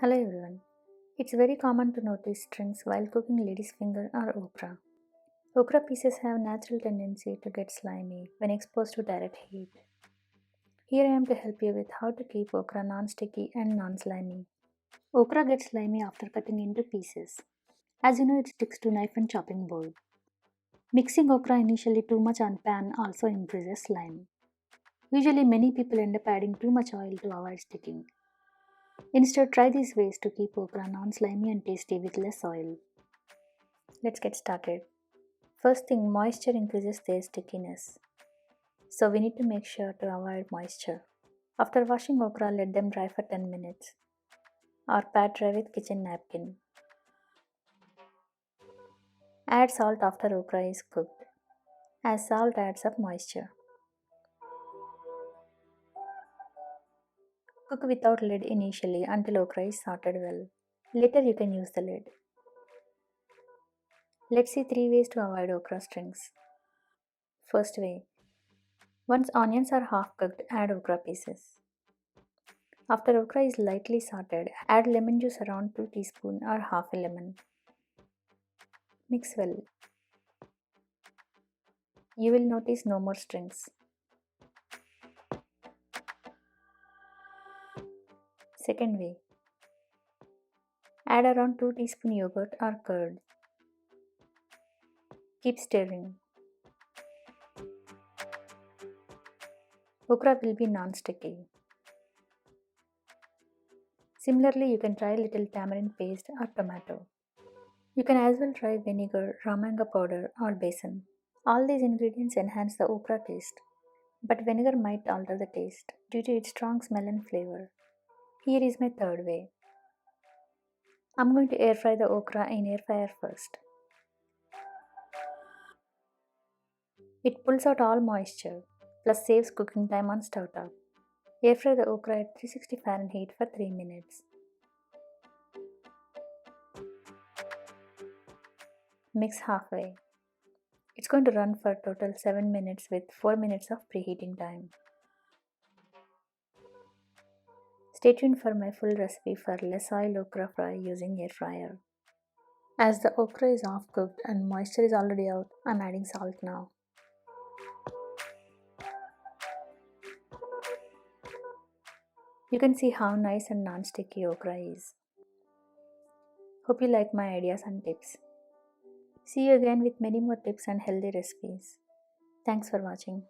Hello everyone. It's very common to notice strings while cooking lady's finger or okra. Okra pieces have natural tendency to get slimy when exposed to direct heat. Here I am to help you with how to keep okra non-sticky and non-slimy. Okra gets slimy after cutting into pieces. As you know, it sticks to knife and chopping board. Mixing okra initially too much on pan also increases slime. Usually many people end up adding too much oil to avoid sticking. Instead, try these ways to keep okra non-slimy and tasty with less oil. Let's get started. First thing, moisture increases their stickiness. So we need to make sure to avoid moisture. After washing okra, let them dry for 10 minutes or pat dry with kitchen napkin. Add salt after okra is cooked, as salt adds up moisture. Cook without lid initially until okra is sorted well. Later you can use the lid. Let's see 3 ways to avoid okra strings. First way. Once onions are half cooked, add okra pieces. After okra is lightly sauteed, add lemon juice around 2 teaspoons or half a lemon. Mix well. You will notice no more strings. Second way. Add around 2 teaspoons yogurt or curd. Keep stirring. Okra will be non-sticky. Similarly, you can try little tamarind paste or tomato. You can as well try vinegar, raw mango powder or besan. All these ingredients enhance the okra taste, but vinegar might alter the taste due to its strong smell and flavor. Here is my third way. I'm going to air fry the okra in air fryer first. It pulls out all moisture, plus saves cooking time on stove top. Air fry the okra at 360 Fahrenheit for 3 minutes. Mix halfway. It's going to run for total 7 minutes with 4 minutes of preheating time. Stay tuned for my full recipe for less oil okra fry using air fryer. As the okra is half cooked and moisture is already out, I'm adding salt now. You can see how nice and non-sticky okra is. Hope you like my ideas and tips. See you again with many more tips and healthy recipes. Thanks for watching.